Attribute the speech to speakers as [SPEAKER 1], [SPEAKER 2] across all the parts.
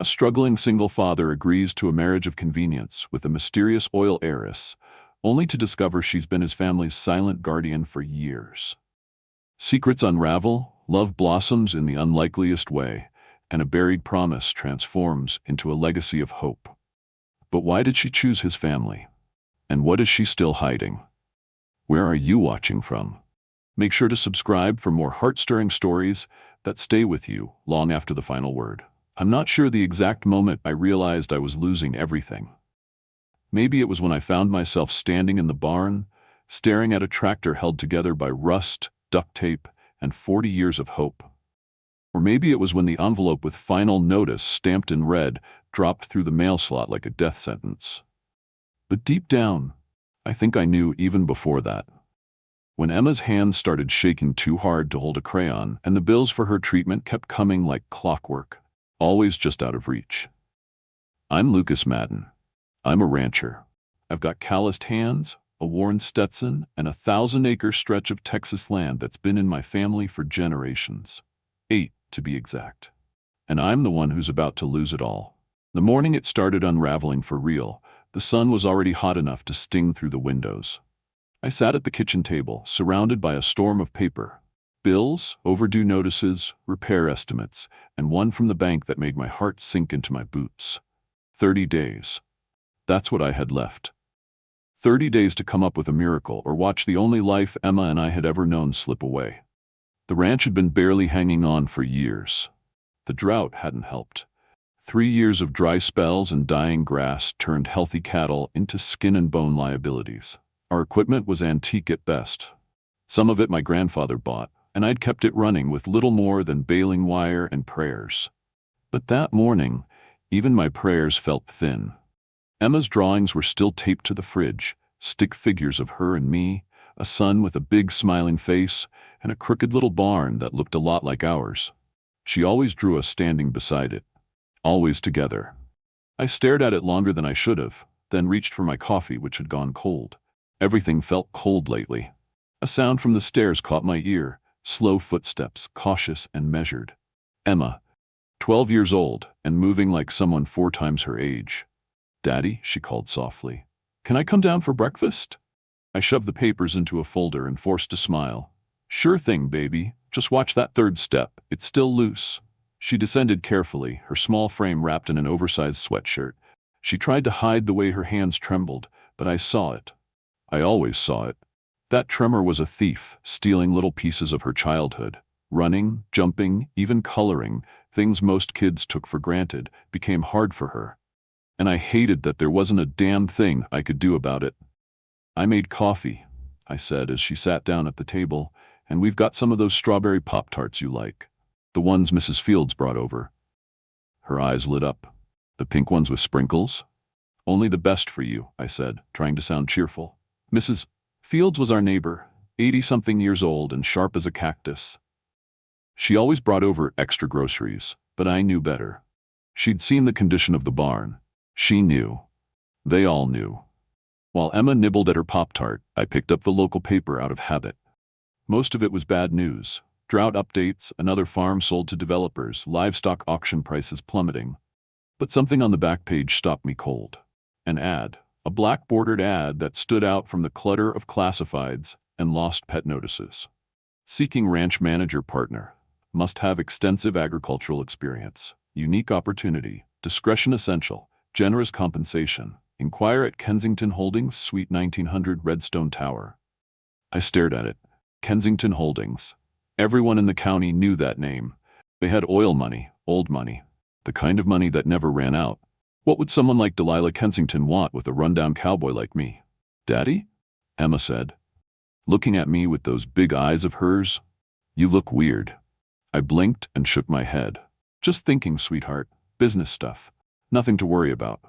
[SPEAKER 1] A struggling single father agrees to a marriage of convenience with a mysterious oil heiress, only to discover she's been his family's silent guardian for years. Secrets unravel, love blossoms in the unlikeliest way, and a buried promise transforms into a legacy of hope. But why did she choose his family? And what is she still hiding? Where are you watching from? Make sure to subscribe for more heart-stirring stories that stay with you long after the final word. I'm not sure the exact moment I realized I was losing everything. Maybe it was when I found myself standing in the barn, staring at a tractor held together by rust, duct tape, and 40 years of hope. Or maybe it was when the envelope with final notice stamped in red dropped through the mail slot like a death sentence. But deep down, I think I knew even before that. When Emma's hands started shaking too hard to hold a crayon, and the bills for her treatment kept coming like clockwork, always just out of reach. I'm Lucas Madden. I'm a rancher. I've got calloused hands, a worn Stetson, and a 1,000-acre stretch of Texas land that's been in my family for generations. 8, to be exact. And I'm the one who's about to lose it all. The morning it started unraveling for real, the sun was already hot enough to sting through the windows. I sat at the kitchen table, surrounded by a storm of paper. Bills, overdue notices, repair estimates, and one from the bank that made my heart sink into my boots. 30 days. That's what I had left. 30 days to come up with a miracle or watch the only life Emma and I had ever known slip away. The ranch had been barely hanging on for years. The drought hadn't helped. 3 years of dry spells and dying grass turned healthy cattle into skin and bone liabilities. Our equipment was antique at best. Some of it my grandfather bought, and I'd kept it running with little more than baling wire and prayers. But that morning, even my prayers felt thin. Emma's drawings were still taped to the fridge, stick figures of her and me, a son with a big smiling face, and a crooked little barn that looked a lot like ours. She always drew us standing beside it, always together. I stared at it longer than I should have, then reached for my coffee, which had gone cold. Everything felt cold lately. A sound from the stairs caught my ear, slow footsteps, cautious and measured. Emma, 12 years old, and moving like someone 4 times her age. "Daddy," she called softly. "Can I come down for breakfast?" I shoved the papers into a folder and forced a smile. "Sure thing, baby. Just watch that 3rd step. It's still loose." She descended carefully, her small frame wrapped in an oversized sweatshirt. She tried to hide the way her hands trembled, but I saw it. I always saw it. That tremor was a thief, stealing little pieces of her childhood. Running, jumping, even coloring, things most kids took for granted, became hard for her. And I hated that there wasn't a damn thing I could do about it. "I made coffee," I said as she sat down at the table, "and we've got some of those strawberry Pop-Tarts you like. The ones Mrs. Fields brought over." Her eyes lit up. "The pink ones with sprinkles?" "Only the best for you," I said, trying to sound cheerful. Mrs. Fields was our neighbor, 80-something years old and sharp as a cactus. She always brought over extra groceries, but I knew better. She'd seen the condition of the barn. She knew. They all knew. While Emma nibbled at her Pop-Tart, I picked up the local paper out of habit. Most of it was bad news. Drought updates, another farm sold to developers, livestock auction prices plummeting. But something on the back page stopped me cold. An ad. A black-bordered ad that stood out from the clutter of classifieds and lost pet notices. Seeking ranch manager partner. Must have extensive agricultural experience. Unique opportunity. Discretion essential. Generous compensation. Inquire at Kensington Holdings, Suite 1900 Redstone Tower. I stared at it. Kensington Holdings. Everyone in the county knew that name. They had oil money, old money. The kind of money that never ran out. What would someone like Delilah Kensington want with a rundown cowboy like me? "Daddy?" Emma said, looking at me with those big eyes of hers. "You look weird." I blinked and shook my head. "Just thinking, sweetheart. Business stuff. Nothing to worry about."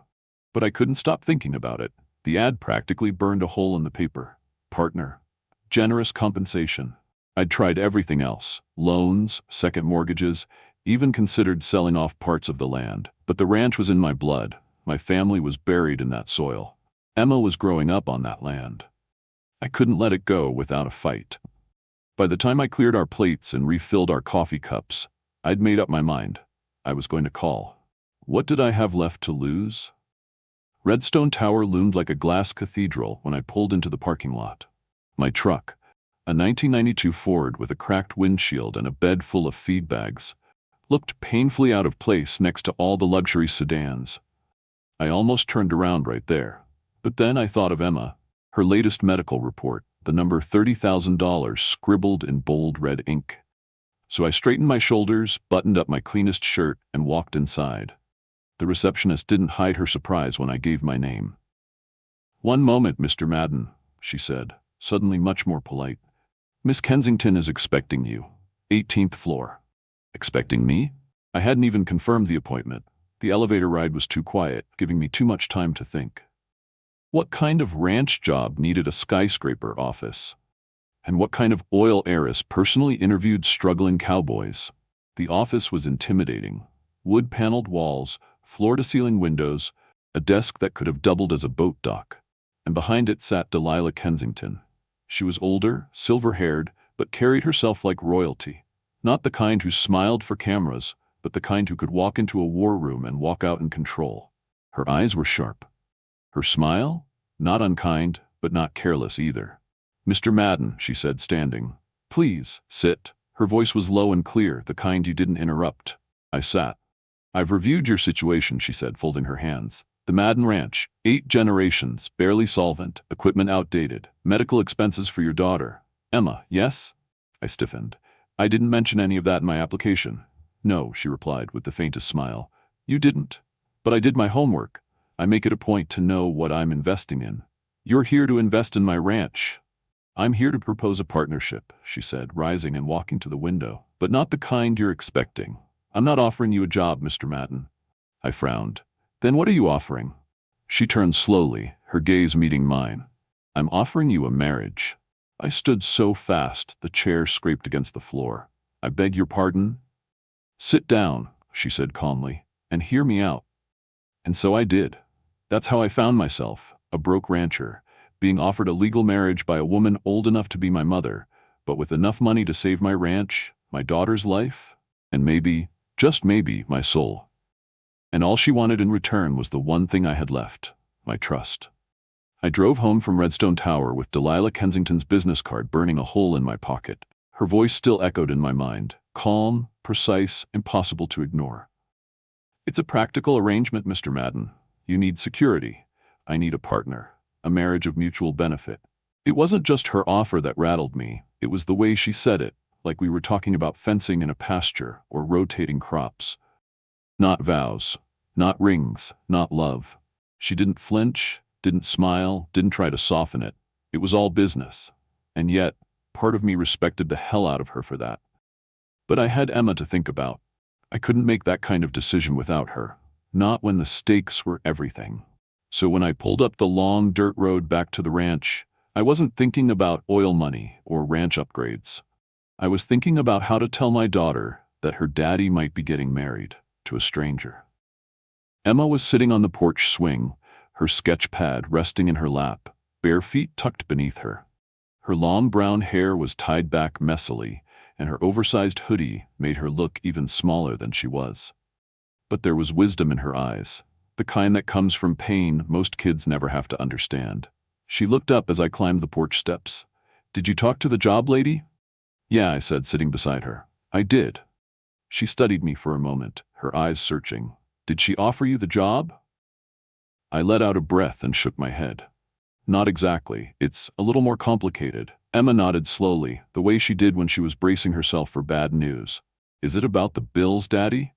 [SPEAKER 1] But I couldn't stop thinking about it. The ad practically burned a hole in the paper. Partner. Generous compensation. I'd tried everything else. Loans, second mortgages, even considered selling off parts of the land. But the ranch was in my blood. My family was buried in that soil. Emma was growing up on that land. I couldn't let it go without a fight. By the time I cleared our plates and refilled our coffee cups, I'd made up my mind. I was going to call. What did I have left to lose? Redstone Tower loomed like a glass cathedral when I pulled into the parking lot. My truck, a 1992 Ford with a cracked windshield and a bed full of feed bags, looked painfully out of place next to all the luxury sedans. I almost turned around right there. But then I thought of Emma, her latest medical report, the number $30,000 scribbled in bold red ink. So I straightened my shoulders, buttoned up my cleanest shirt, and walked inside. The receptionist didn't hide her surprise when I gave my name. "One moment, Mr. Madden," she said, suddenly much more polite. "Miss Kensington is expecting you. 18th floor." Expecting me? I hadn't even confirmed the appointment. The elevator ride was too quiet, giving me too much time to think. What kind of ranch job needed a skyscraper office? And what kind of oil heiress personally interviewed struggling cowboys? The office was intimidating. Wood-paneled walls, floor-to-ceiling windows, a desk that could have doubled as a boat dock. And behind it sat Delilah Kensington. She was older, silver-haired, but carried herself like royalty. Not the kind who smiled for cameras, but the kind who could walk into a war room and walk out in control. Her eyes were sharp. Her smile? Not unkind, but not careless either. "Mr. Madden," she said, standing. "Please, sit." Her voice was low and clear, the kind you didn't interrupt. I sat. "I've reviewed your situation," she said, folding her hands. "The Madden Ranch, 8 generations, barely solvent, equipment outdated, medical expenses for your daughter. Emma, yes?" I stiffened. "I didn't mention any of that in my application." "No," she replied with the faintest smile. "You didn't. But I did my homework. I make it a point to know what I'm investing in. You're here to invest in my ranch." "I'm here to propose a partnership," she said, rising and walking to the window. "But not the kind you're expecting. I'm not offering you a job, Mr. Madden." I frowned. "Then what are you offering?" She turned slowly, her gaze meeting mine. "I'm offering you a marriage." I stood so fast, the chair scraped against the floor. "I beg your pardon?" "Sit down," she said calmly, "and hear me out." And so I did. That's how I found myself, a broke rancher, being offered a legal marriage by a woman old enough to be my mother, but with enough money to save my ranch, my daughter's life, and maybe, just maybe, my soul. And all she wanted in return was the one thing I had left, my trust. I drove home from Redstone Tower with Delilah Kensington's business card burning a hole in my pocket. Her voice still echoed in my mind, calm, precise, impossible to ignore. "It's a practical arrangement, Mr. Madden. You need security. I need a partner, a marriage of mutual benefit." It wasn't just her offer that rattled me, it was the way she said it, like we were talking about fencing in a pasture or rotating crops. Not vows, not rings, not love. She didn't flinch, didn't smile, didn't try to soften it. It was all business. And yet, part of me respected the hell out of her for that. But I had Emma to think about. I couldn't make that kind of decision without her, not when the stakes were everything. So when I pulled up the long dirt road back to the ranch, I wasn't thinking about oil money or ranch upgrades. I was thinking about how to tell my daughter that her daddy might be getting married to a stranger. Emma was sitting on the porch swing, her sketch pad resting in her lap, bare feet tucked beneath her. Her long brown hair was tied back messily, and her oversized hoodie made her look even smaller than she was. But there was wisdom in her eyes, the kind that comes from pain most kids never have to understand. She looked up as I climbed the porch steps. "Did you talk to the job lady?" "Yeah," I said, sitting beside her. "I did." She studied me for a moment, her eyes searching. "Did she offer you the job?" I let out a breath and shook my head. "Not exactly. It's a little more complicated." Emma nodded slowly, the way she did when she was bracing herself for bad news. "Is it about the bills, Daddy?"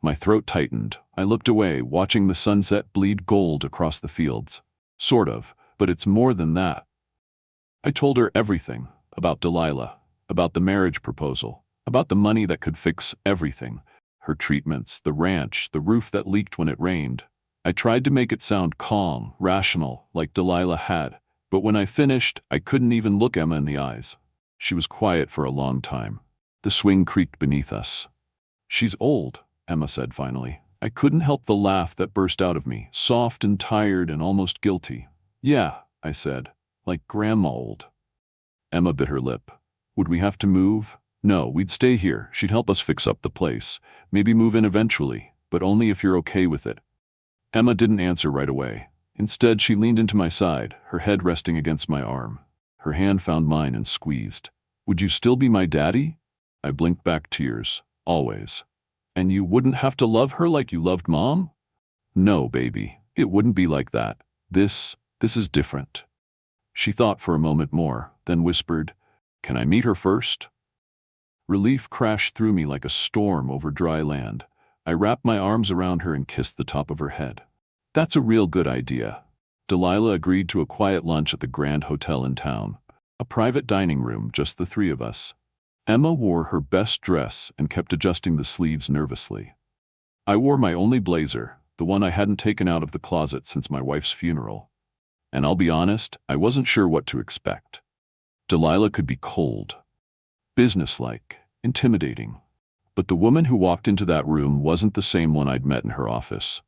[SPEAKER 1] My throat tightened. I looked away, watching the sunset bleed gold across the fields. "Sort of, but it's more than that." I told her everything, about Delilah, about the marriage proposal, about the money that could fix everything, her treatments, the ranch, the roof that leaked when it rained. I tried to make it sound calm, rational, like Delilah had, but when I finished, I couldn't even look Emma in the eyes. She was quiet for a long time. The swing creaked beneath us. "She's old," Emma said finally. I couldn't help the laugh that burst out of me, soft and tired and almost guilty. "Yeah," I said, "like Grandma old." Emma bit her lip. "Would we have to move?" "No, we'd stay here. She'd help us fix up the place. Maybe move in eventually. but only if you're okay with it." Emma didn't answer right away. Instead, she leaned into my side, her head resting against my arm. Her hand found mine and squeezed. "Would you still be my daddy?" I blinked back tears. "Always." "And you wouldn't have to love her like you loved Mom?" "No, baby. It wouldn't be like that. This is different." She thought for a moment more, then whispered, "Can I meet her first?" Relief crashed through me like a storm over dry land. I wrapped my arms around her and kissed the top of her head. "That's a real good idea." Delilah agreed to a quiet lunch at the Grand Hotel in town. A private dining room, just the three of us. Emma wore her best dress and kept adjusting the sleeves nervously. I wore my only blazer, the one I hadn't taken out of the closet since my wife's funeral. And I'll be honest, I wasn't sure what to expect. Delilah could be cold, businesslike, intimidating. But the woman who walked into that room wasn't the same one I'd met in her office.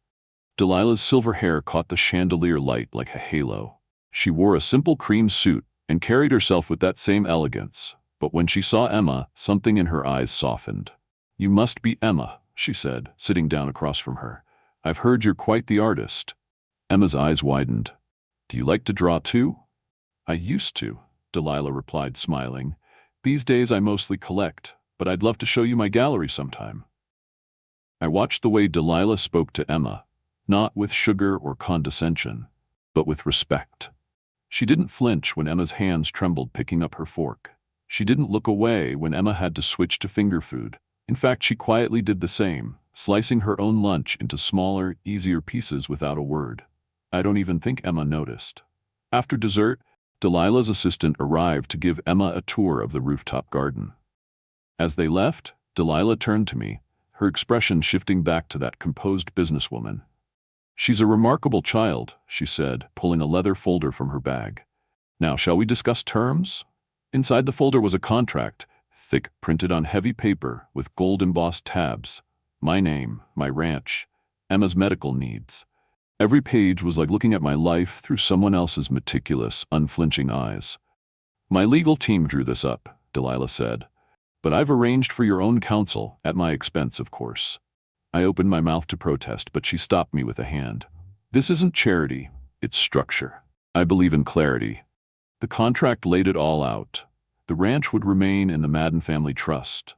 [SPEAKER 1] Delilah's silver hair caught the chandelier light like a halo. She wore a simple cream suit and carried herself with that same elegance. But when she saw Emma, something in her eyes softened. "You must be Emma," she said, sitting down across from her. "I've heard you're quite the artist." Emma's eyes widened. "Do you like to draw too?" "I used to," Delilah replied, smiling. "These days I mostly collect, but I'd love to show you my gallery sometime." I watched the way Delilah spoke to Emma, not with sugar or condescension, but with respect. She didn't flinch when Emma's hands trembled picking up her fork. She didn't look away when Emma had to switch to finger food. In fact, she quietly did the same, slicing her own lunch into smaller, easier pieces without a word. I don't even think Emma noticed. After dessert, Delilah's assistant arrived to give Emma a tour of the rooftop garden. As they left, Delilah turned to me, her expression shifting back to that composed businesswoman. "She's a remarkable child," she said, pulling a leather folder from her bag. "Now, shall we discuss terms?" Inside the folder was a contract, thick, printed on heavy paper with gold-embossed tabs. My name, my ranch, Emma's medical needs. Every page was like looking at my life through someone else's meticulous, unflinching eyes. "My legal team drew this up," Delilah said. "But I've arranged for your own counsel, at my expense, of course." I opened my mouth to protest, but she stopped me with a hand. "This isn't charity, it's structure. I believe in clarity." The contract laid it all out. The ranch would remain in the Madden family trust.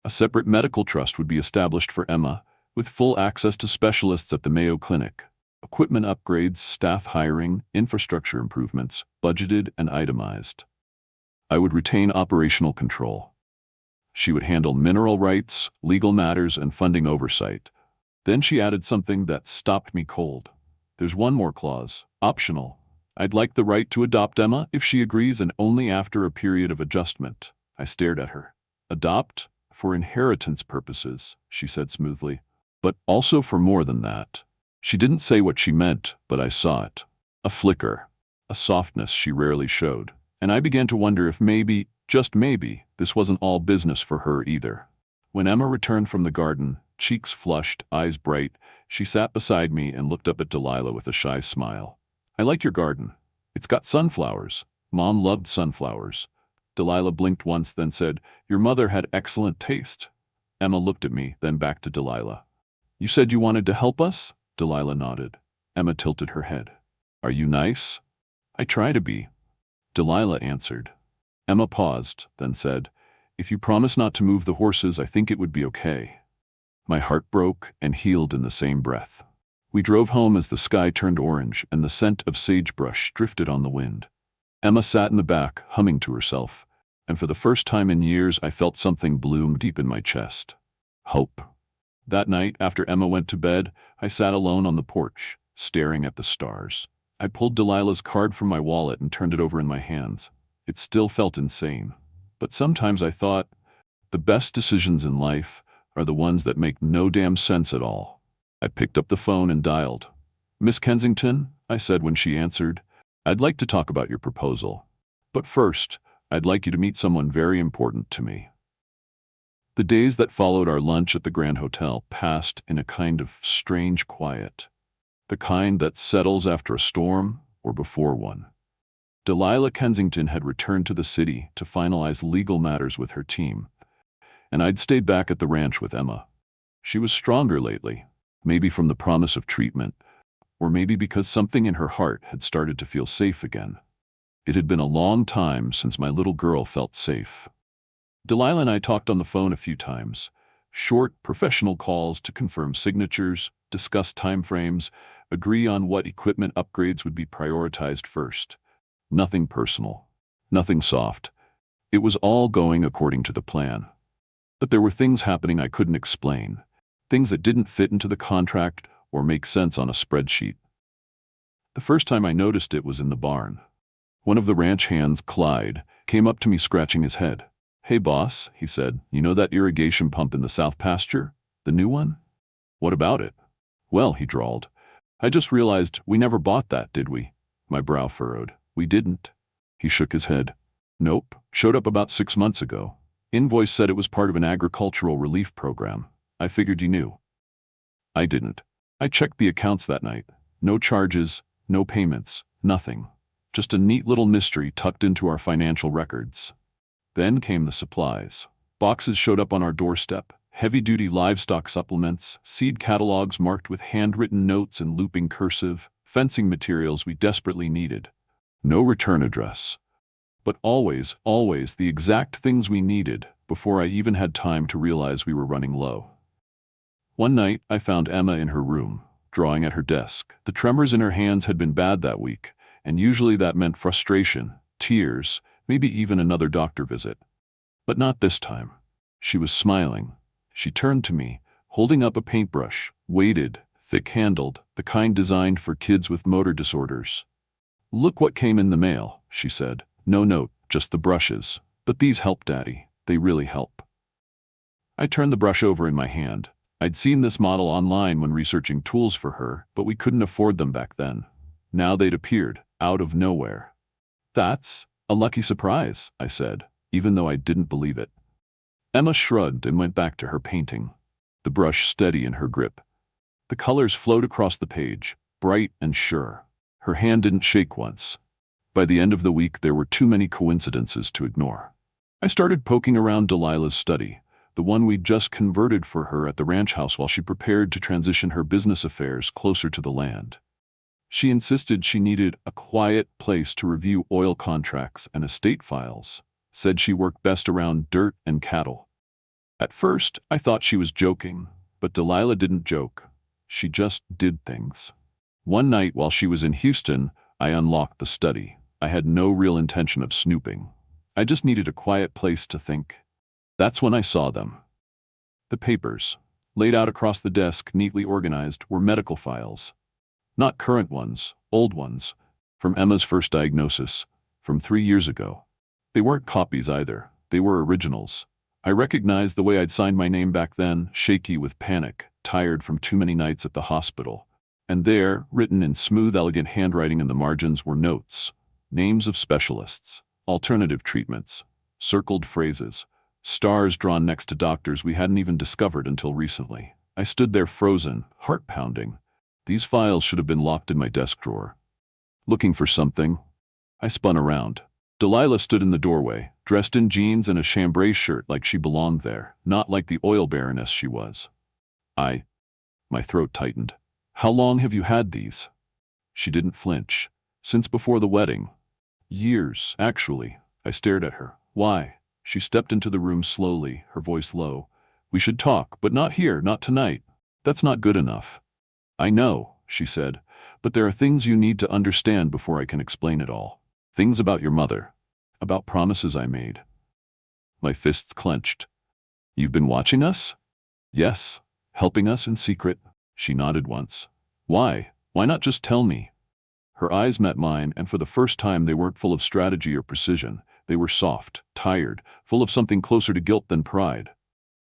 [SPEAKER 1] A separate medical trust would be established for Emma, with full access to specialists at the Mayo Clinic. Equipment upgrades, staff hiring, infrastructure improvements, budgeted and itemized. I would retain operational control. She would handle mineral rights, legal matters, and funding oversight. Then she added something that stopped me cold. "There's one more clause, optional. I'd like the right to adopt Emma if she agrees, and only after a period of adjustment." I stared at her. "Adopt? For inheritance purposes," she said smoothly. "But also for more than that." She didn't say what she meant, but I saw it. A flicker, a softness she rarely showed. And I began to wonder if maybe, just maybe, this wasn't all business for her either. When Emma returned from the garden, cheeks flushed, eyes bright, she sat beside me and looked up at Delilah with a shy smile. "I like your garden. It's got sunflowers. Mom loved sunflowers." Delilah blinked once, then said, "Your mother had excellent taste." Emma looked at me, then back to Delilah. "You said you wanted to help us?" Delilah nodded. Emma tilted her head. "Are you nice?" "I try to be," Delilah answered. Emma paused, then said, "If you promise not to move the horses, I think it would be okay." My heart broke and healed in the same breath. We drove home as the sky turned orange and the scent of sagebrush drifted on the wind. Emma sat in the back, humming to herself, and for the first time in years I felt something bloom deep in my chest. Hope. That night, after Emma went to bed, I sat alone on the porch, staring at the stars. I pulled Delilah's card from my wallet and turned it over in my hands. It still felt insane. But sometimes I thought, the best decisions in life are the ones that make no damn sense at all. I picked up the phone and dialed. "Miss Kensington," I said when she answered, "I'd like to talk about your proposal. But first, I'd like you to meet someone very important to me." The days that followed our lunch at the Grand Hotel passed in a kind of strange quiet. The kind that settles after a storm or before one. Delilah Kensington had returned to the city to finalize legal matters with her team, and I'd stayed back at the ranch with Emma. She was stronger lately, Maybe from the promise of treatment, or maybe because something in her heart had started to feel safe again. It had been a long time since my little girl felt safe. Delilah and I talked on the phone a few times. Short, professional calls to confirm signatures, discuss timeframes, agree on what equipment upgrades would be prioritized first. Nothing personal. Nothing soft. It was all going according to the plan. But there were things happening I couldn't explain. Things that didn't fit into the contract or make sense on a spreadsheet. The first time I noticed it was in the barn. One of the ranch hands, Clyde, came up to me scratching his head. "Hey boss," he said, "you know that irrigation pump in the south pasture? The new one? What about it?" "Well," he drawled, "I just realized we never bought that, did we?" My brow furrowed. "We didn't." He shook his head. "Nope, showed up about 6 months ago. Invoice said it was part of an agricultural relief program. I figured you knew." I didn't. I checked the accounts that night. No charges, no payments, nothing. Just a neat little mystery tucked into our financial records. Then came the supplies. Boxes showed up on our doorstep. Heavy-duty livestock supplements, seed catalogs marked with handwritten notes and looping cursive, fencing materials we desperately needed. No return address. But always, always the exact things we needed before I even had time to realize we were running low. One night, I found Emma in her room, drawing at her desk. The tremors in her hands had been bad that week, and usually that meant frustration, tears, maybe even another doctor visit. But not this time. She was smiling. She turned to me, holding up a paintbrush, weighted, thick-handled, the kind designed for kids with motor disorders. "Look what came in the mail," she said. "No note, just the brushes. But these help, Daddy. They really help." I turned the brush over in my hand. I'd seen this model online when researching tools for her, but we couldn't afford them back then. Now they'd appeared, out of nowhere. "That's a lucky surprise," I said, even though I didn't believe it. Emma shrugged and went back to her painting, the brush steady in her grip. The colors flowed across the page, bright and sure. Her hand didn't shake once. By the end of the week, there were too many coincidences to ignore. I started poking around Delilah's study, the one we'd just converted for her at the ranch house while she prepared to transition her business affairs closer to the land. She insisted she needed a quiet place to review oil contracts and estate files, said she worked best around dirt and cattle. At first, I thought she was joking, but Delilah didn't joke. She just did things. One night while she was in Houston, I unlocked the study. I had no real intention of snooping. I just needed a quiet place to think. That's when I saw them. The papers, laid out across the desk, neatly organized, were medical files. Not current ones, old ones, from Emma's first diagnosis, from 3 years ago. They weren't copies either, they were originals. I recognized the way I'd signed my name back then, shaky with panic, tired from too many nights at the hospital. And there, written in smooth, elegant handwriting in the margins, were notes. Names of specialists, alternative treatments, circled phrases, stars drawn next to doctors we hadn't even discovered until recently. I stood there frozen, heart pounding. These files should have been locked in my desk drawer. Looking for something, I spun around. Delilah stood in the doorway, dressed in jeans and a chambray shirt like she belonged there, not like the oil baroness she was. My throat tightened. "How long have you had these?" She didn't flinch. "Since before the wedding." "Years, actually." I stared at her. "Why?" She stepped into the room slowly, her voice low. "We should talk, but not here, not tonight. That's not good enough." "I know," she said, "but there are things you need to understand before I can explain it all. Things about your mother, about promises I made." My fists clenched. "You've been watching us?" "Yes. Helping us in secret." She nodded once. "Why? Why not just tell me?" Her eyes met mine, and for the first time they weren't full of strategy or precision. They were soft, tired, full of something closer to guilt than pride.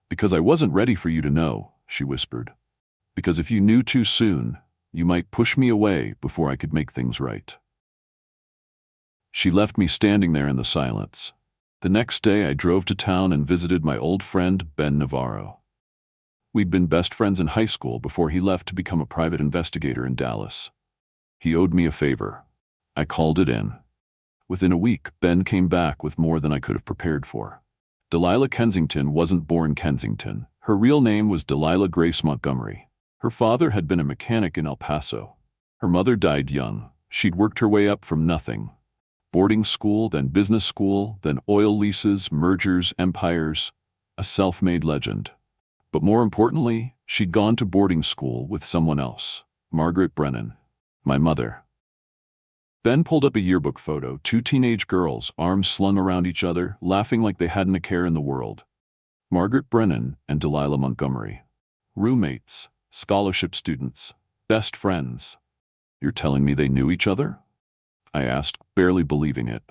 [SPEAKER 1] "Because I wasn't ready for you to know," she whispered. "Because if you knew too soon, you might push me away before I could make things right." She left me standing there in the silence. The next day I drove to town and visited my old friend, Ben Navarro. We'd been best friends in high school before he left to become a private investigator in Dallas. He owed me a favor. I called it in. Within a week, Ben came back with more than I could have prepared for. Delilah Kensington wasn't born Kensington. Her real name was Delilah Grace Montgomery. Her father had been a mechanic in El Paso. Her mother died young. She'd worked her way up from nothing. Boarding school, then business school, then oil leases, mergers, empires. A self-made legend. But more importantly, she'd gone to boarding school with someone else. Margaret Brennan. My mother. Ben pulled up a yearbook photo, two teenage girls, arms slung around each other, laughing like they hadn't a care in the world. Margaret Brennan and Delilah Montgomery. Roommates, scholarship students, best friends. You're telling me they knew each other? I asked, barely believing it.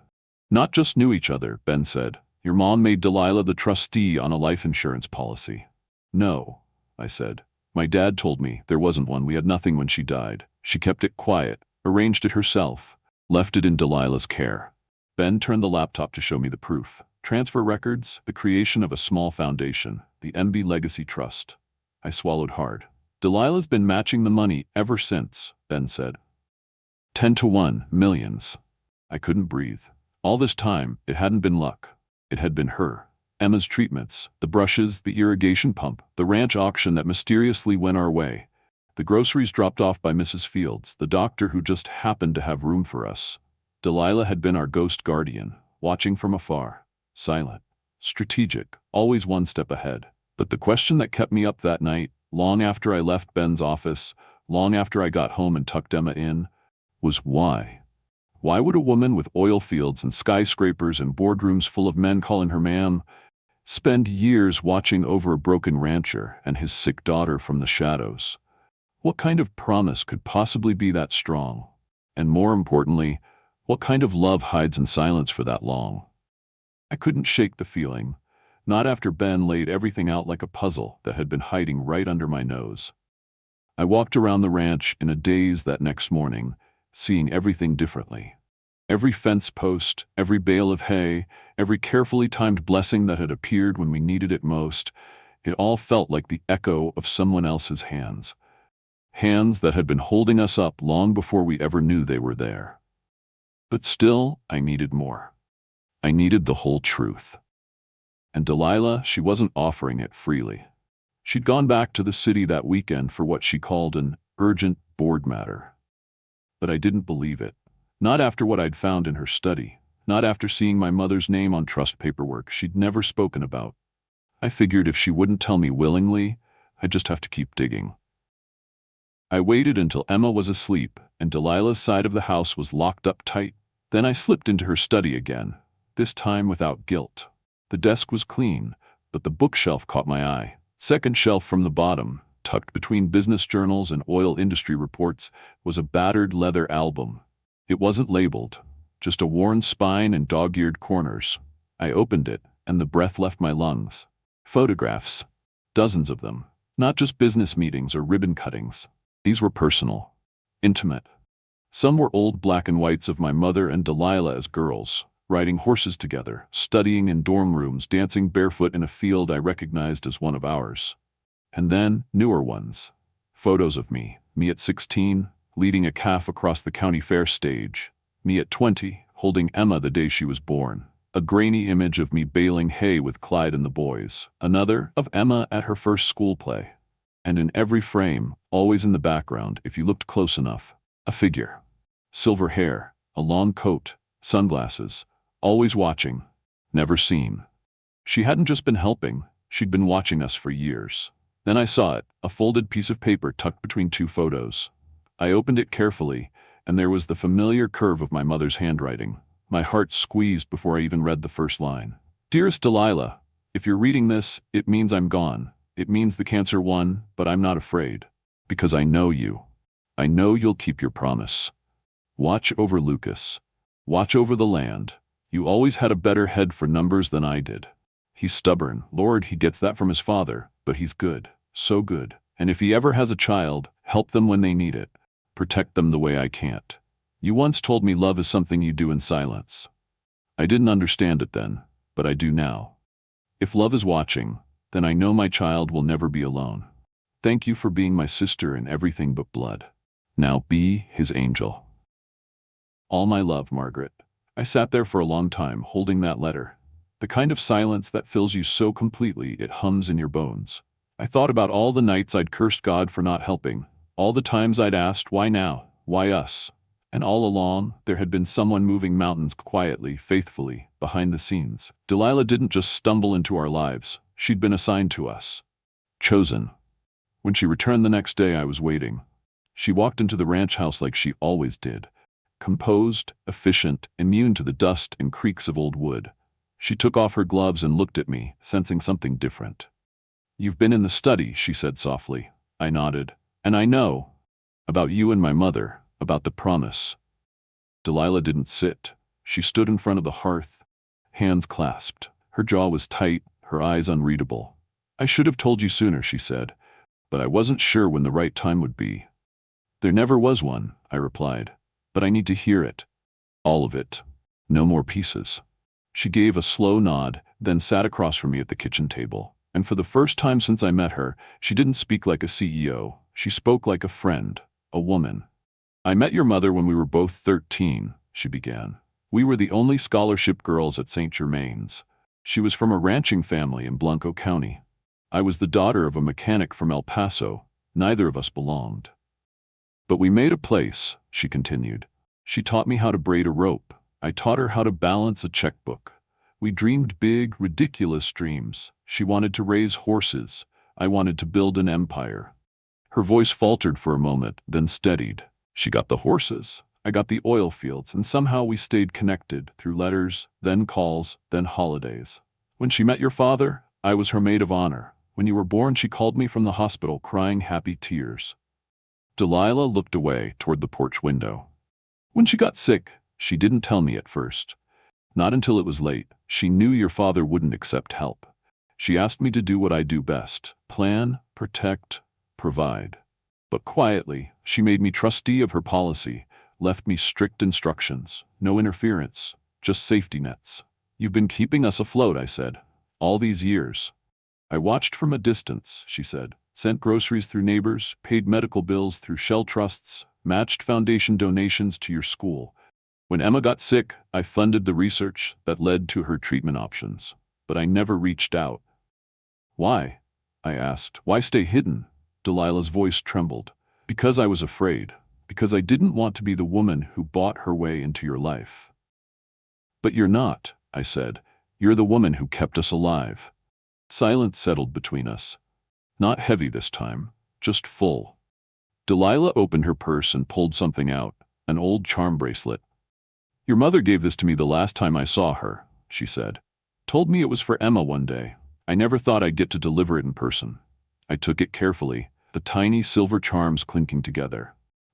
[SPEAKER 1] Not just knew each other, Ben said. Your mom made Delilah the trustee on a life insurance policy. No, I said. My dad told me there wasn't one. We had nothing when she died. She kept it quiet, arranged it herself, left it in Delilah's care. Ben turned the laptop to show me the proof. Transfer records, the creation of a small foundation, the MB Legacy Trust. I swallowed hard. Delilah's been matching the money ever since, Ben said. 10-1, millions. I couldn't breathe. All this time, it hadn't been luck. It had been her. Emma's treatments, the brushes, the irrigation pump, the ranch auction that mysteriously went our way, the groceries dropped off by Mrs. Fields, the doctor who just happened to have room for us. Delilah had been our ghost guardian, watching from afar, silent, strategic, always one step ahead. But the question that kept me up that night, long after I left Ben's office, long after I got home and tucked Emma in, was why? Why would a woman with oil fields and skyscrapers and boardrooms full of men calling her ma'am spend years watching over a broken rancher and his sick daughter from the shadows? What kind of promise could possibly be that strong? And more importantly, what kind of love hides in silence for that long? I couldn't shake the feeling, not after Ben laid everything out like a puzzle that had been hiding right under my nose. I walked around the ranch in a daze that next morning, seeing everything differently. Every fence post, every bale of hay, every carefully timed blessing that had appeared when we needed it most, it all felt like the echo of someone else's hands. Hands that had been holding us up long before we ever knew they were there. But still, I needed more. I needed the whole truth. And Delilah, she wasn't offering it freely. She'd gone back to the city that weekend for what she called an urgent board matter. But I didn't believe it. Not after what I'd found in her study. Not after seeing my mother's name on trust paperwork she'd never spoken about. I figured if she wouldn't tell me willingly, I'd just have to keep digging. I waited until Emma was asleep and Delilah's side of the house was locked up tight. Then I slipped into her study again, this time without guilt. The desk was clean, but the bookshelf caught my eye. Second shelf from the bottom, tucked between business journals and oil industry reports, was a battered leather album. It wasn't labeled, just a worn spine and dog-eared corners. I opened it, and the breath left my lungs. Photographs. Dozens of them. Not just business meetings or ribbon cuttings. These were personal. Intimate. Some were old black and whites of my mother and Delilah as girls, riding horses together, studying in dorm rooms, dancing barefoot in a field I recognized as one of ours. And then, newer ones. Photos of me at 16, leading a calf across the county fair stage. Me at 20, holding Emma the day she was born. A grainy image of me baling hay with Clyde and the boys. Another of Emma at her first school play. And in every frame, always in the background, if you looked close enough, a figure. Silver hair, a long coat, sunglasses, always watching, never seen. She hadn't just been helping, she'd been watching us for years. Then I saw it, a folded piece of paper tucked between two photos. I opened it carefully, and there was the familiar curve of my mother's handwriting. My heart squeezed before I even read the first line. Dearest Delilah, if you're reading this, it means I'm gone. It means the cancer won, but I'm not afraid. Because I know you. I know you'll keep your promise. Watch over Lucas. Watch over the land. You always had a better head for numbers than I did. He's stubborn. Lord, he gets that from his father, but he's good. So good. And if he ever has a child, help them when they need it. Protect them the way I can't. You once told me love is something you do in silence. I didn't understand it then, but I do now. If love is watching, then I know my child will never be alone. Thank you for being my sister in everything but blood. Now be his angel. All my love, Margaret. I sat there for a long time holding that letter. The kind of silence that fills you so completely it hums in your bones. I thought about all the nights I'd cursed God for not helping, all the times I'd asked, why now? Why us? And all along, there had been someone moving mountains quietly, faithfully, behind the scenes. Delilah didn't just stumble into our lives. She'd been assigned to us. Chosen. When she returned the next day, I was waiting. She walked into the ranch house like she always did. Composed, efficient, immune to the dust and creaks of old wood. She took off her gloves and looked at me, sensing something different. "You've been in the study," she said softly. I nodded. "And I know. About you and my mother. About the promise." Delilah didn't sit. She stood in front of the hearth, hands clasped. Her jaw was tight, her eyes unreadable. "I should have told you sooner," she said, "but I wasn't sure when the right time would be." "There never was one," I replied, "but I need to hear it. All of it. No more pieces." She gave a slow nod, then sat across from me at the kitchen table. And for the first time since I met her, she didn't speak like a CEO. She spoke like a friend, a woman. "I met your mother when we were both 13, she began. "We were the only scholarship girls at St. Germain's. She was from a ranching family in Blanco County. I was the daughter of a mechanic from El Paso. Neither of us belonged. But we made a place," she continued. "She taught me how to braid a rope. I taught her how to balance a checkbook. We dreamed big, ridiculous dreams. She wanted to raise horses. I wanted to build an empire." Her voice faltered for a moment, then steadied. "She got the horses. I got the oil fields, and somehow we stayed connected through letters, then calls, then holidays. When she met your father, I was her maid of honor. When you were born, she called me from the hospital, crying happy tears." Delilah looked away toward the porch window. "When she got sick, she didn't tell me at first. Not until it was late. She knew your father wouldn't accept help. She asked me to do what I do best: plan, protect, provide. But quietly, she made me trustee of her policy, left me strict instructions, no interference, just safety nets. "You've been keeping us afloat," I said, "all these years." "I watched from a distance," she said, "sent groceries through neighbors, paid medical bills through shell trusts, matched foundation donations to your school. When Emma got sick, I funded the research that led to her treatment options. But I never reached out." "Why?" I asked. "Why stay hidden?" Delilah's voice trembled. "Because I was afraid. Because I didn't want to be the woman who bought her way into your life." "But you're not," I said. "You're the woman who kept us alive." Silence settled between us. Not heavy this time, just full. Delilah opened her purse and pulled something out, an old charm bracelet. "Your mother gave this to me the last time I saw her," she said. "Told me it was for Emma one day. I never thought I'd get to deliver it in person." I took it carefully, the tiny silver charms clinking together.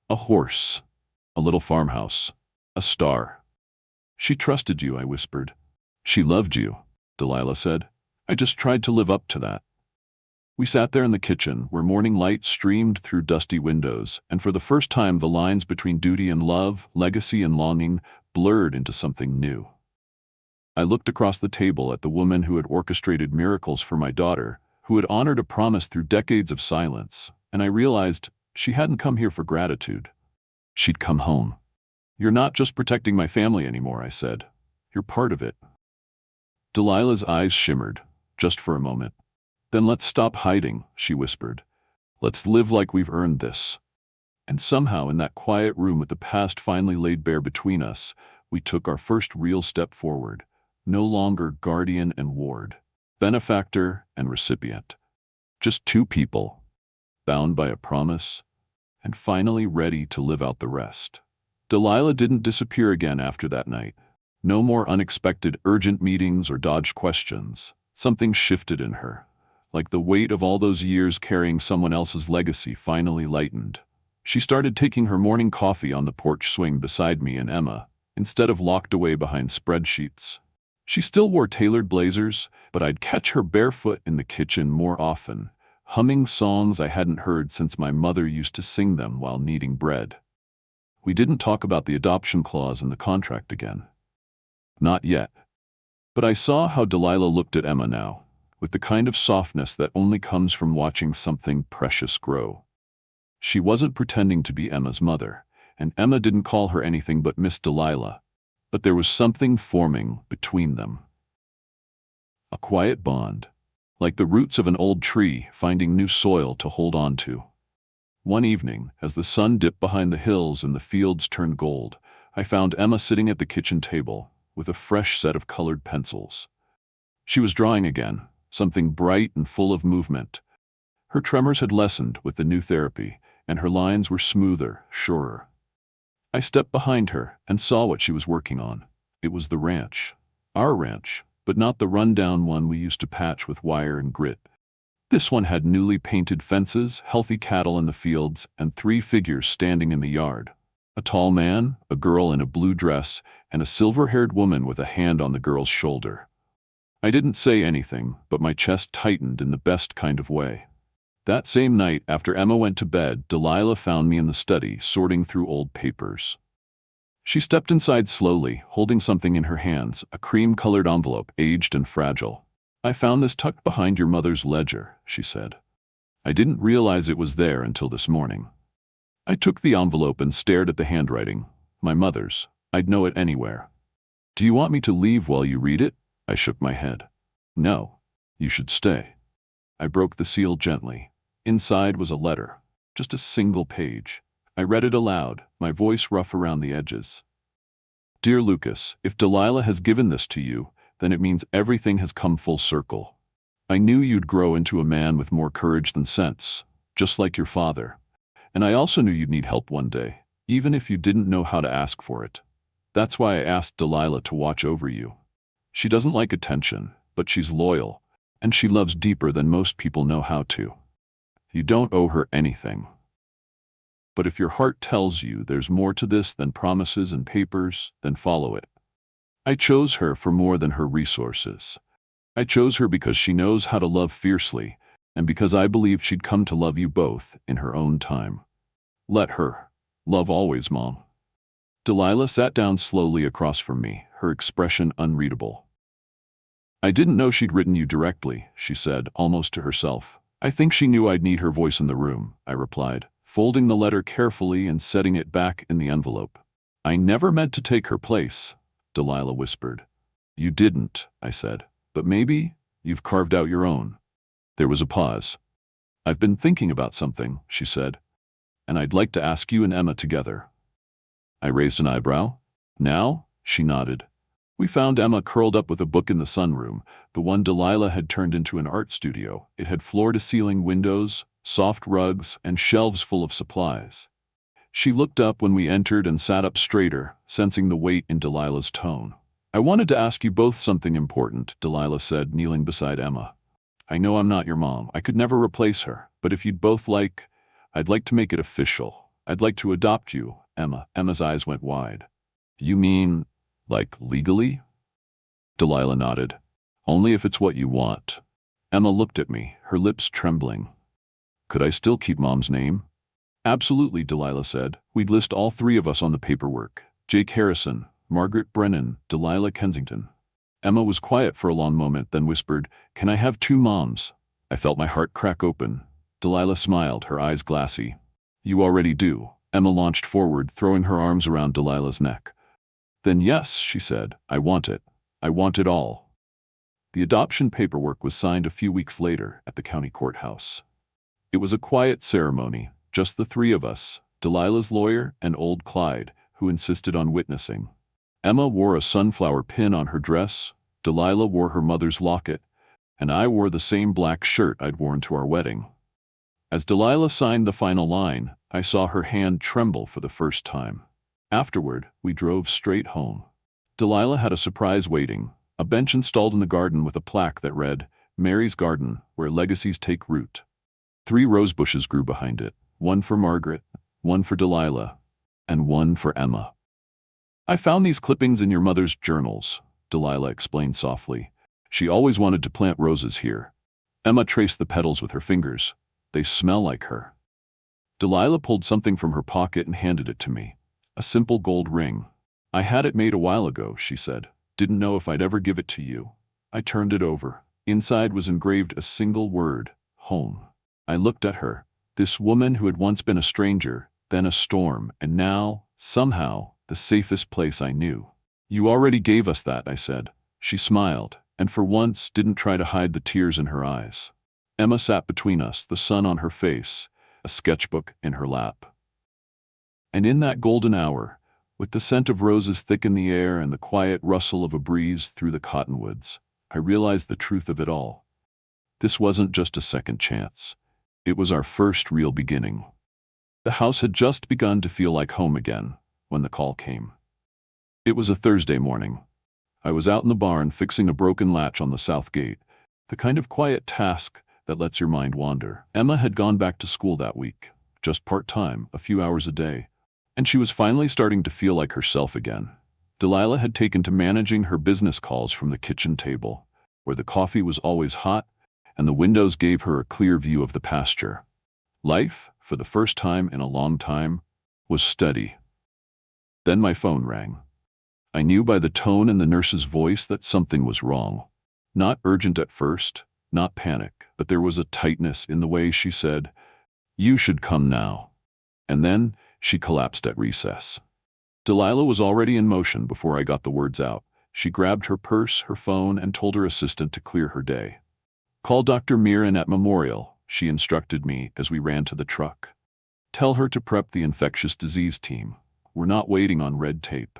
[SPEAKER 1] A horse, a little farmhouse, a star. "She trusted you," I whispered. "She loved you," Delilah said. "I just tried to live up to that." We sat there in the kitchen, where morning light streamed through dusty windows, and for the first time the lines between duty and love, legacy and longing, blurred into something new. I looked across the table at the woman who had orchestrated miracles for my daughter, who had honored a promise through decades of silence, and I realized she hadn't come here for gratitude. She'd come home. "You're not just protecting my family anymore," I said. "You're part of it." Delilah's eyes shimmered, just for a moment. "Then let's stop hiding," she whispered. "Let's live like we've earned this." And somehow, in that quiet room with the past finally laid bare between us, we took our first real step forward. No longer guardian and ward, benefactor and recipient. Just two people, bound by a promise, and finally ready to live out the rest. Delilah didn't disappear again after that night. No more unexpected urgent meetings or dodged questions. Something shifted in her, like the weight of all those years carrying someone else's legacy finally lightened. She started taking her morning coffee on the porch swing beside me and Emma, instead of locked away behind spreadsheets. She still wore tailored blazers, but I'd catch her barefoot in the kitchen more often, humming songs I hadn't heard since my mother used to sing them while kneading bread. We didn't talk about the adoption clause in the contract again. Not yet. But I saw how Delilah looked at Emma now, with the kind of softness that only comes from watching something precious grow. She wasn't pretending to be Emma's mother, and Emma didn't call her anything but Miss Delilah. But there was something forming between them. A quiet bond, like the roots of an old tree finding new soil to hold on to. One evening, as the sun dipped behind the hills and the fields turned gold, I found Emma sitting at the kitchen table with a fresh set of colored pencils. She was drawing again, something bright and full of movement. Her tremors had lessened with the new therapy, and her lines were smoother, surer. I stepped behind her and saw what she was working on. It was the ranch. Our ranch, but not the run-down one we used to patch with wire and grit. This one had newly painted fences, healthy cattle in the fields, and 3 figures standing in the yard. A tall man, a girl in a blue dress, and a silver-haired woman with a hand on the girl's shoulder. I didn't say anything, but my chest tightened in the best kind of way. That same night, after Emma went to bed, Delilah found me in the study, sorting through old papers. She stepped inside slowly, holding something in her hands, a cream-colored envelope, aged and fragile. "I found this tucked behind your mother's ledger," she said. "I didn't realize it was there until this morning." I took the envelope and stared at the handwriting. My mother's. I'd know it anywhere. "Do you want me to leave while you read it?" I shook my head. "No. You should stay." I broke the seal gently. Inside was a letter, just a single page. I read it aloud, my voice rough around the edges. "Dear Lucas, if Delilah has given this to you, then it means everything has come full circle. I knew you'd grow into a man with more courage than sense, just like your father. And I also knew you'd need help one day, even if you didn't know how to ask for it. That's why I asked Delilah to watch over you. She doesn't like attention, but she's loyal, and she loves deeper than most people know how to. You don't owe her anything. But if your heart tells you there's more to this than promises and papers, then follow it. I chose her for more than her resources. I chose her because she knows how to love fiercely, and because I believed she'd come to love you both in her own time. Let her. Love always, Mom." Delilah sat down slowly across from me, her expression unreadable. "I didn't know she'd written you directly," she said, almost to herself. "I think she knew I'd need her voice in the room," I replied, folding the letter carefully and setting it back in the envelope. "I never meant to take her place," Delilah whispered. "You didn't," I said, "but maybe you've carved out your own." There was a pause. "I've been thinking about something," she said, "and I'd like to ask you and Emma together." I raised an eyebrow. "Now?" She nodded. We found Emma curled up with a book in the sunroom, the one Delilah had turned into an art studio. It had floor-to-ceiling windows, soft rugs, and shelves full of supplies. She looked up when we entered and sat up straighter, sensing the weight in Delilah's tone. "I wanted to ask you both something important," Delilah said, kneeling beside Emma. "I know I'm not your mom. I could never replace her. But if you'd both like, I'd like to make it official. I'd like to adopt you, Emma." Emma's eyes went wide. "You mean, like, legally?" Delilah nodded. "Only if it's what you want." Emma looked at me, her lips trembling. "Could I still keep Mom's name?" "Absolutely," Delilah said. "We'd list all 3 of us on the paperwork. Jake Harrison, Margaret Brennan, Delilah Kensington." Emma was quiet for a long moment, then whispered, "Can I have 2 moms?" I felt my heart crack open. Delilah smiled, her eyes glassy. "You already do." Emma launched forward, throwing her arms around Delilah's neck. "Then yes," she said, "I want it. I want it all." The adoption paperwork was signed a few weeks later at the county courthouse. It was a quiet ceremony, just the 3 of us, Delilah's lawyer and old Clyde, who insisted on witnessing. Emma wore a sunflower pin on her dress, Delilah wore her mother's locket, and I wore the same black shirt I'd worn to our wedding. As Delilah signed the final line, I saw her hand tremble for the first time. Afterward, we drove straight home. Delilah had a surprise waiting, a bench installed in the garden with a plaque that read, "Mary's Garden, where legacies take root." 3 rose bushes grew behind it, one for Margaret, one for Delilah, and one for Emma. "I found these clippings in your mother's journals," Delilah explained softly. "She always wanted to plant roses here." Emma traced the petals with her fingers. "They smell like her." Delilah pulled something from her pocket and handed it to me. A simple gold ring. "I had it made a while ago," she said. "Didn't know if I'd ever give it to you." I turned it over. Inside was engraved a single word, home. I looked at her, this woman who had once been a stranger, then a storm, and now, somehow, the safest place I knew. "You already gave us that," I said. She smiled. and for once didn't try to hide the tears in her eyes. Emma sat between us, the sun on her face, a sketchbook in her lap. And in that golden hour, with the scent of roses thick in the air and the quiet rustle of a breeze through the cottonwoods, I realized the truth of it all. This wasn't just a second chance. It was our first real beginning. The house had just begun to feel like home again when the call came. It was a Thursday morning. I was out in the barn fixing a broken latch on the south gate, the kind of quiet task that lets your mind wander. Emma had gone back to school that week, just part-time, a few hours a day, and she was finally starting to feel like herself again. Delilah had taken to managing her business calls from the kitchen table, where the coffee was always hot and the windows gave her a clear view of the pasture. Life, for the first time in a long time, was steady. Then my phone rang. I knew by the tone in the nurse's voice that something was wrong. Not urgent at first, not panic, but there was a tightness in the way she said, "You should come now." And then she collapsed at recess. Delilah was already in motion before I got the words out. She grabbed her purse, her phone, and told her assistant to clear her day. "Call Dr. Mirren at Memorial," she instructed me as we ran to the truck. "Tell her to prep the infectious disease team. We're not waiting on red tape."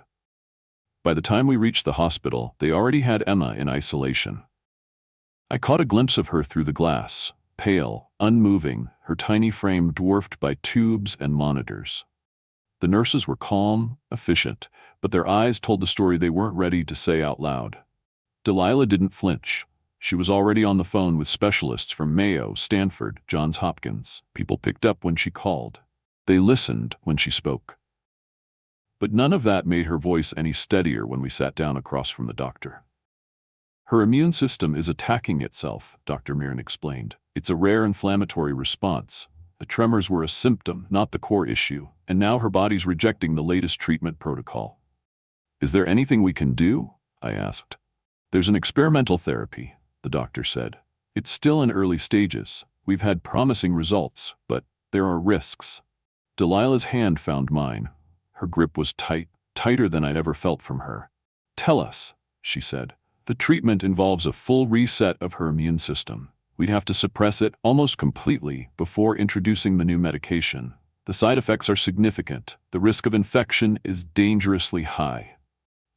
[SPEAKER 1] By the time we reached the hospital, they already had Emma in isolation. I caught a glimpse of her through the glass, pale, unmoving, her tiny frame dwarfed by tubes and monitors. The nurses were calm, efficient, but their eyes told the story they weren't ready to say out loud. Delilah didn't flinch. She was already on the phone with specialists from Mayo, Stanford, Johns Hopkins. People picked up when she called. They listened when she spoke. But none of that made her voice any steadier when we sat down across from the doctor. "Her immune system is attacking itself," Dr. Mirren explained. "It's a rare inflammatory response. The tremors were a symptom, not the core issue, and now her body's rejecting the latest treatment protocol." "Is there anything we can do?" I asked. "There's an experimental therapy," the doctor said. "It's still in early stages. We've had promising results, but there are risks." Delilah's hand found mine. Her grip was tight, tighter than I'd ever felt from her. "Tell us," she said. "The treatment involves a full reset of her immune system. We'd have to suppress it almost completely before introducing the new medication. The side effects are significant. The risk of infection is dangerously high."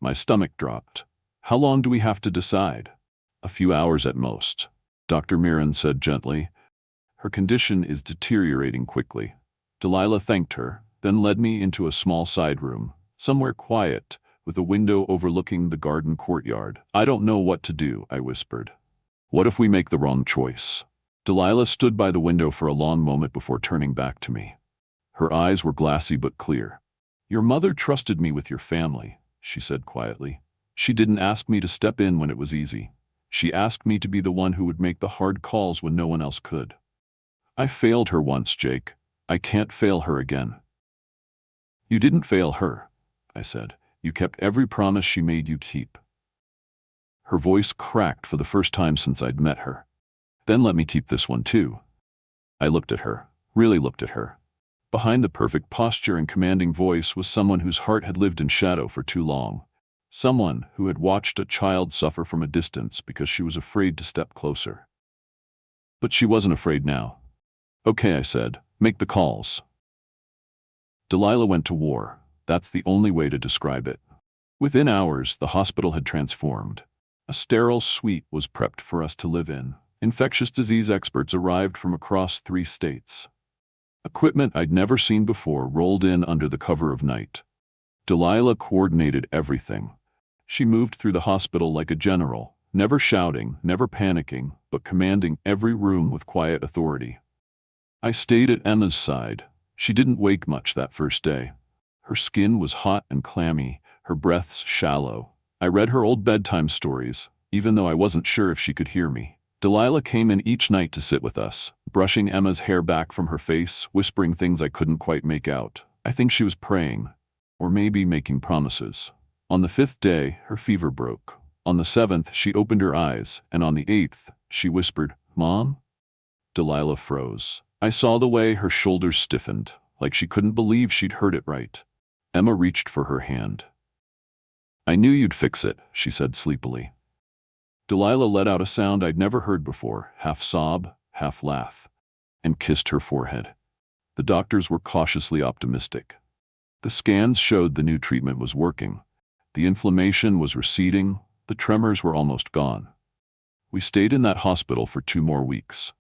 [SPEAKER 1] My stomach dropped. "How long do we have to decide?" "A few hours at most," Dr. Mirren said gently. "Her condition is deteriorating quickly." Delilah thanked her, then led me into a small side room, somewhere quiet, with a window overlooking the garden courtyard. "I don't know what to do," I whispered. "What if we make the wrong choice?" Delilah stood by the window for a long moment before turning back to me. Her eyes were glassy but clear. "Your mother trusted me with your family," she said quietly. "She didn't ask me to step in when it was easy. She asked me to be the one who would make the hard calls when no one else could. I failed her once, Jake. I can't fail her again." "You didn't fail her," I said. "You kept every promise she made you keep." Her voice cracked for the first time since I'd met her. "Then let me keep this one too." I looked at her, really looked at her. Behind the perfect posture and commanding voice was someone whose heart had lived in shadow for too long. Someone who had watched a child suffer from a distance because she was afraid to step closer. But she wasn't afraid now. "Okay," I said, "make the calls." Delilah went to war. That's the only way to describe it. Within hours, the hospital had transformed. A sterile suite was prepped for us to live in. Infectious disease experts arrived from across 3 states. Equipment I'd never seen before rolled in under the cover of night. Delilah coordinated everything. She moved through the hospital like a general, never shouting, never panicking, but commanding every room with quiet authority. I stayed at Emma's side. She didn't wake much that first day. Her skin was hot and clammy, her breaths shallow. I read her old bedtime stories, even though I wasn't sure if she could hear me. Delilah came in each night to sit with us, brushing Emma's hair back from her face, whispering things I couldn't quite make out. I think she was praying, or maybe making promises. On the 5th day, her fever broke. On the 7th, she opened her eyes, and on the 8th, she whispered, "Mom?" Delilah froze. I saw the way her shoulders stiffened, like she couldn't believe she'd heard it right. Emma reached for her hand. "I knew you'd fix it," she said sleepily. Delilah let out a sound I'd never heard before, half sob, half laugh, and kissed her forehead. The doctors were cautiously optimistic. The scans showed the new treatment was working. The inflammation was receding, the tremors were almost gone. We stayed in that hospital for 2 more weeks.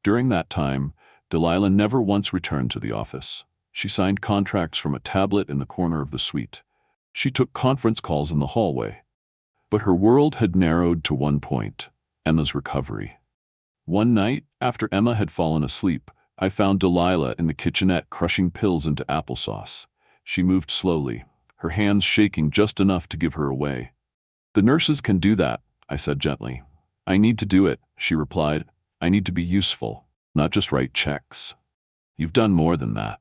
[SPEAKER 1] During that time, Delilah never once returned to the office. She signed contracts from a tablet in the corner of the suite. She took conference calls in the hallway. But her world had narrowed to one point: Emma's recovery. One night, after Emma had fallen asleep, I found Delilah in the kitchenette crushing pills into applesauce. She moved slowly, her hands shaking just enough to give her away. "The nurses can do that," I said gently. "I need to do it," she replied. "I need to be useful, not just write checks." "You've done more than that."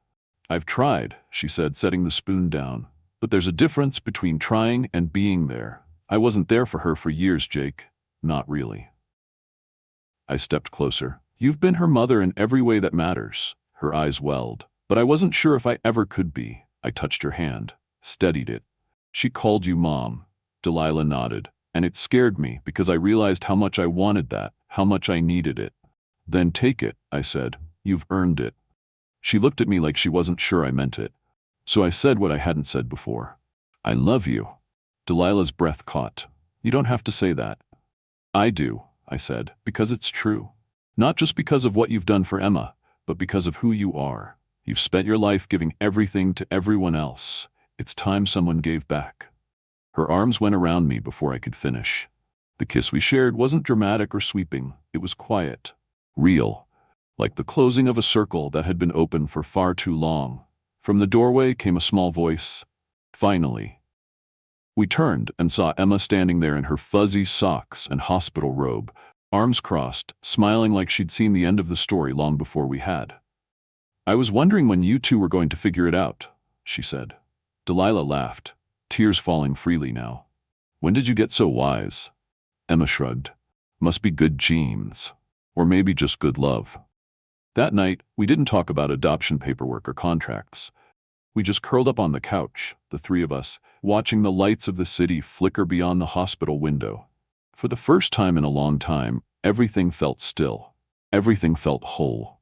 [SPEAKER 1] "I've tried," she said, setting the spoon down. "But there's a difference between trying and being there. I wasn't there for her for years, Jake. Not really." I stepped closer. "You've been her mother in every way that matters." Her eyes welled. "But I wasn't sure if I ever could be." I touched her hand, steadied it. "She called you Mom." Delilah nodded. "And it scared me because I realized how much I wanted that, how much I needed it." "Then take it," I said. "You've earned it." She looked at me like she wasn't sure I meant it. So I said what I hadn't said before. "I love you." Delilah's breath caught. "You don't have to say that." "I do," I said, "because it's true. Not just because of what you've done for Emma, but because of who you are. You've spent your life giving everything to everyone else. It's time someone gave back." Her arms went around me before I could finish. The kiss we shared wasn't dramatic or sweeping. It was quiet, real, like the closing of a circle that had been open for far too long. From the doorway came a small voice. "Finally." We turned and saw Emma standing there in her fuzzy socks and hospital robe, arms crossed, smiling like she'd seen the end of the story long before we had. "I was wondering when you two were going to figure it out," she said. Delilah laughed, tears falling freely now. "When did you get so wise?" Emma shrugged. "Must be good genes. Or maybe just good love." That night, we didn't talk about adoption paperwork or contracts. We just curled up on the couch, the 3 of us, watching the lights of the city flicker beyond the hospital window. For the first time in a long time, everything felt still. Everything felt whole.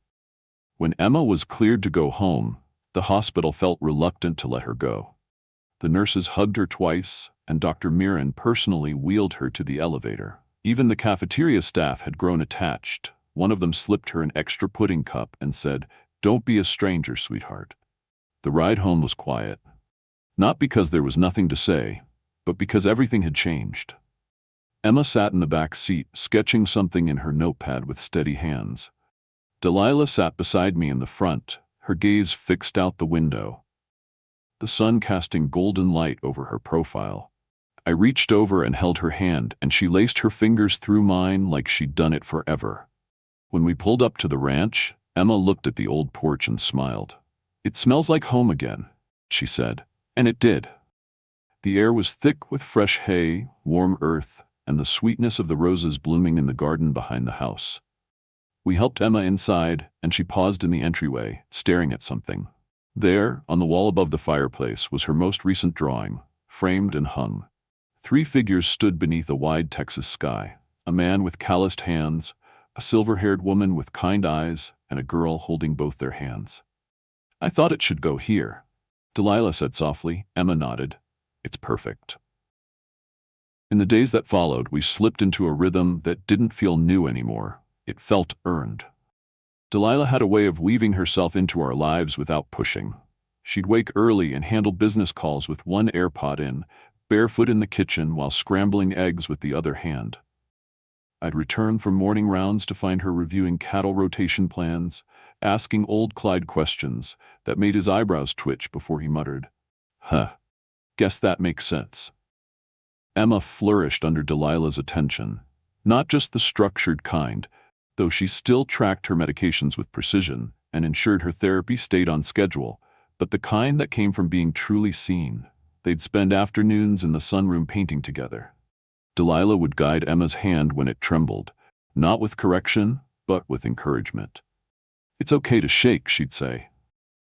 [SPEAKER 1] When Emma was cleared to go home, the hospital felt reluctant to let her go. The nurses hugged her twice, and Dr. Mirren personally wheeled her to the elevator. Even the cafeteria staff had grown attached. One of them slipped her an extra pudding cup and said, "Don't be a stranger, sweetheart." The ride home was quiet. Not because there was nothing to say, but because everything had changed. Emma sat in the back seat, sketching something in her notepad with steady hands. Delilah sat beside me in the front, her gaze fixed out the window, the sun casting golden light over her profile. I reached over and held her hand, and she laced her fingers through mine like she'd done it forever. When we pulled up to the ranch, Emma looked at the old porch and smiled. "It smells like home again," she said. And it did. The air was thick with fresh hay, warm earth, and the sweetness of the roses blooming in the garden behind the house. We helped Emma inside, and she paused in the entryway, staring at something. There, on the wall above the fireplace, was her most recent drawing, framed and hung. 3 figures stood beneath a wide Texas sky: a man with calloused hands, a silver-haired woman with kind eyes, and a girl holding both their hands. "I thought it should go here," Delilah said softly. Emma nodded. "It's perfect." In the days that followed, we slipped into a rhythm that didn't feel new anymore. It felt earned. Delilah had a way of weaving herself into our lives without pushing. She'd wake early and handle business calls with one AirPod in, barefoot in the kitchen while scrambling eggs with the other hand. I'd return from morning rounds to find her reviewing cattle rotation plans, asking old Clyde questions that made his eyebrows twitch before he muttered, "Huh, guess that makes sense." Emma flourished under Delilah's attention, not just the structured kind, though she still tracked her medications with precision and ensured her therapy stayed on schedule, but the kind that came from being truly seen. They'd spend afternoons in the sunroom painting together. Delilah would guide Emma's hand when it trembled, not with correction, but with encouragement. "It's okay to shake," she'd say.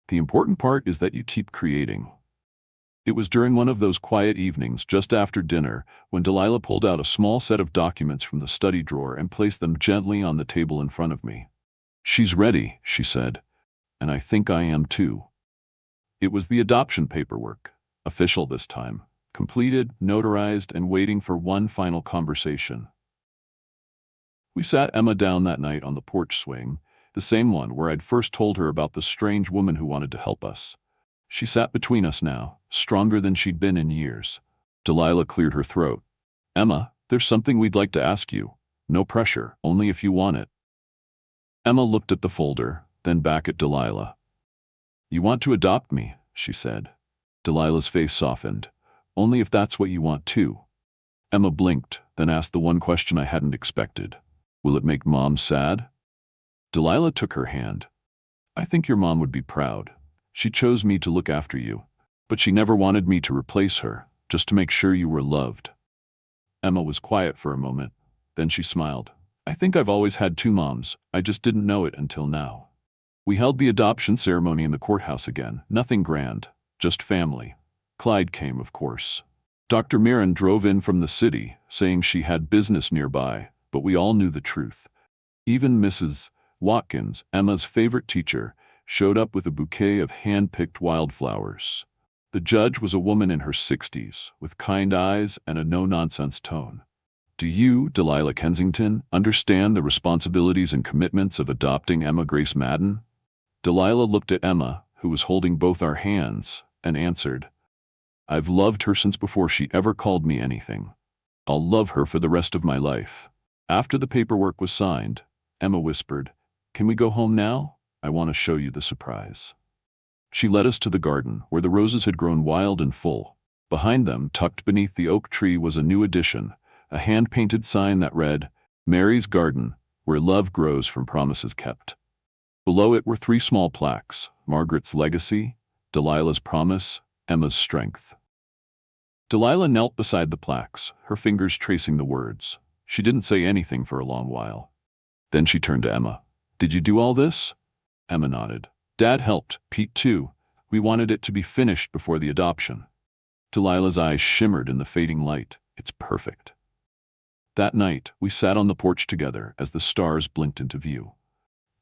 [SPEAKER 1] "The important part is that you keep creating." It was during one of those quiet evenings just after dinner when Delilah pulled out a small set of documents from the study drawer and placed them gently on the table in front of me. "She's ready," she said, "and I think I am too." It was the adoption paperwork, official this time, completed, notarized, and waiting for one final conversation. We sat Emma down that night on the porch swing, the same one where I'd first told her about the strange woman who wanted to help us. She sat between us now, stronger than she'd been in years. Delilah cleared her throat. "Emma, there's something we'd like to ask you. No pressure, only if you want it." Emma looked at the folder, then back at Delilah. "You want to adopt me," she said. Delilah's face softened. "Only if that's what you want too." Emma blinked, then asked the one question I hadn't expected. "Will it make Mom sad?" Delilah took her hand. "I think your mom would be proud. She chose me to look after you, but she never wanted me to replace her, just to make sure you were loved." Emma was quiet for a moment, then she smiled. "I think I've always had two moms, I just didn't know it until now." We held the adoption ceremony in the courthouse again, nothing grand, just family. Clyde came, of course. Dr. Mirren drove in from the city, saying she had business nearby, but we all knew the truth. Even Mrs. Watkins, Emma's favorite teacher, showed up with a bouquet of hand-picked wildflowers. The judge was a woman in her 60s, with kind eyes and a no-nonsense tone. "Do you, Delilah Kensington, understand the responsibilities and commitments of adopting Emma Grace Madden?" Delilah looked at Emma, who was holding both our hands, and answered, "I've loved her since before she ever called me anything. I'll love her for the rest of my life." After the paperwork was signed, Emma whispered, "Can we go home now? I want to show you the surprise." She led us to the garden, where the roses had grown wild and full. Behind them, tucked beneath the oak tree, was a new addition, a hand-painted sign that read, "Mary's Garden, where love grows from promises kept." Below it were 3 small plaques: Margaret's legacy, Delilah's promise, Emma's strength. Delilah knelt beside the plaques, her fingers tracing the words. She didn't say anything for a long while. Then she turned to Emma. "Did you do all this?" Emma nodded. "Dad helped, Pete too. We wanted it to be finished before the adoption." Delilah's eyes shimmered in the fading light. "It's perfect." That night, we sat on the porch together as the stars blinked into view.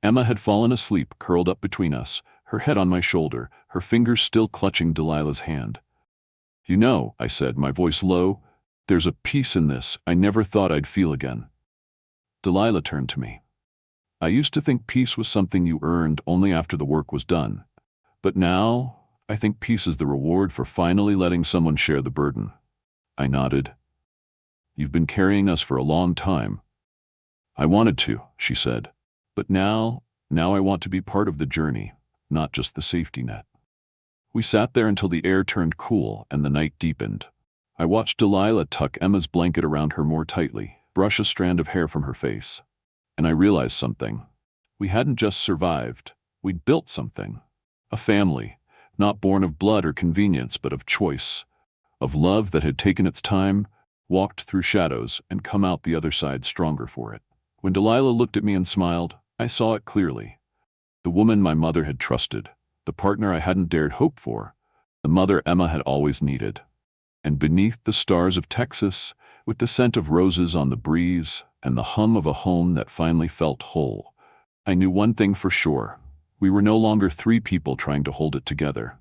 [SPEAKER 1] Emma had fallen asleep, curled up between us, her head on my shoulder, her fingers still clutching Delilah's hand. "You know," I said, my voice low, "there's a peace in this I never thought I'd feel again." Delilah turned to me. "I used to think peace was something you earned only after the work was done. But now, I think peace is the reward for finally letting someone share the burden." I nodded. "You've been carrying us for a long time." "I wanted to," she said. "But now I want to be part of the journey, not just the safety net." We sat there until the air turned cool and the night deepened. I watched Delilah tuck Emma's blanket around her more tightly, brush a strand of hair from her face. And I realized something. We hadn't just survived, we'd built something. A family, not born of blood or convenience, but of choice. Of love that had taken its time, walked through shadows, and come out the other side stronger for it. When Delilah looked at me and smiled, I saw it clearly. The woman my mother had trusted, the partner I hadn't dared hope for, the mother Emma had always needed. And beneath the stars of Texas, with the scent of roses on the breeze and the hum of a home that finally felt whole, I knew one thing for sure. We were no longer 3 people trying to hold it together.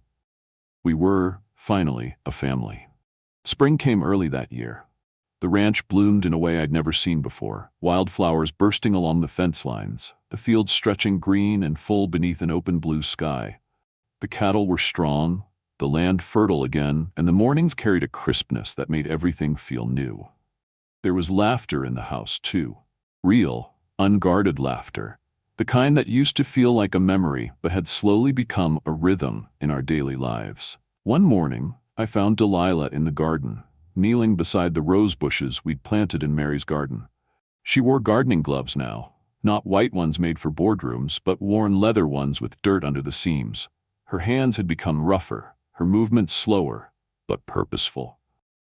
[SPEAKER 1] We were, finally, a family. Spring came early that year. The ranch bloomed in a way I'd never seen before, wildflowers bursting along the fence lines, the fields stretching green and full beneath an open blue sky. The cattle were strong, the land fertile again, and the mornings carried a crispness that made everything feel new. There was laughter in the house, too. Real, unguarded laughter. The kind that used to feel like a memory but had slowly become a rhythm in our daily lives. One morning, I found Delilah in the garden, kneeling beside the rose bushes we'd planted in Mary's garden. She wore gardening gloves now, not white ones made for boardrooms, but worn leather ones with dirt under the seams. Her hands had become rougher, her movements slower, but purposeful.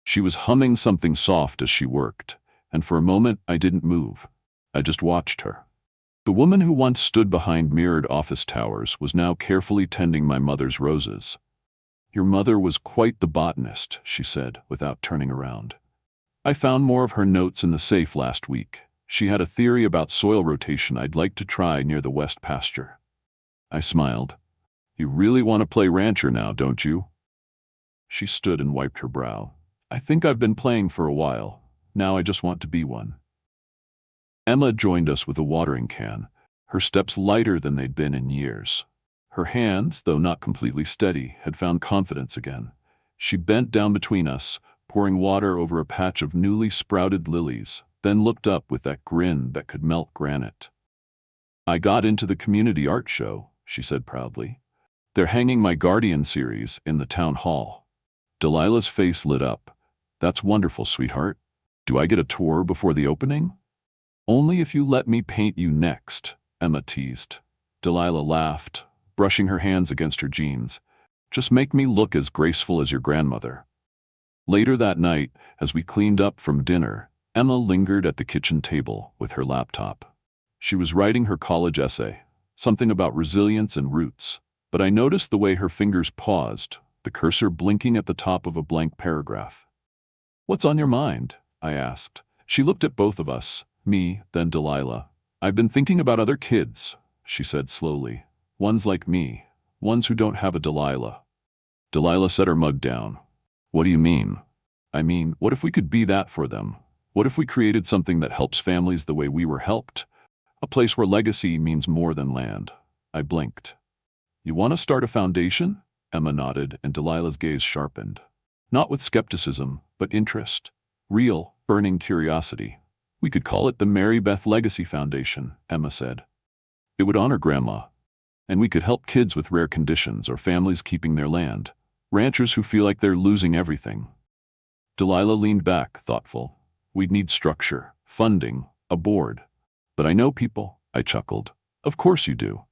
[SPEAKER 1] She was humming something soft as she worked, and for a moment I didn't move. I just watched her. The woman who once stood behind mirrored office towers was now carefully tending my mother's roses. Your mother was quite the botanist, she said, without turning around. I found more of her notes in the safe last week. She had a theory about soil rotation I'd like to try near the west pasture. I smiled. You really want to play rancher now, don't you? She stood and wiped her brow. I think I've been playing for a while. Now I just want to be one. Emma joined us with a watering can, her steps lighter than they'd been in years. Her hands, though not completely steady, had found confidence again. She bent down between us, pouring water over a patch of newly sprouted lilies, then looked up with that grin that could melt granite. I got into the community art show, she said proudly. They're hanging my Guardian series in the town hall. Delilah's face lit up. That's wonderful, sweetheart. Do I get a tour before the opening? Only if you let me paint you next, Emma teased. Delilah laughed, brushing her hands against her jeans. Just make me look as graceful as your grandmother. Later that night, as we cleaned up from dinner, Emma lingered at the kitchen table with her laptop. She was writing her college essay, something about resilience and roots, but I noticed the way her fingers paused, the cursor blinking at the top of a blank paragraph. What's on your mind? I asked. She looked at both of us, me, then Delilah. I've been thinking about other kids, she said slowly. Ones like me, ones who don't have a Delilah. Delilah set her mug down. What do you mean? I mean, what if we could be that for them? What if we created something that helps families the way we were helped? A place where legacy means more than land. I blinked. You want to start a foundation? Emma nodded, and Delilah's gaze sharpened. Not with skepticism, but interest. Real, burning curiosity. We could call it the Mary Beth Legacy Foundation, Emma said. It would honor Grandma. And we could help kids with rare conditions or families keeping their land. Ranchers who feel like they're losing everything. Delilah leaned back, thoughtful. We'd need structure, funding, a board. But I know people, I chuckled. Of course you do.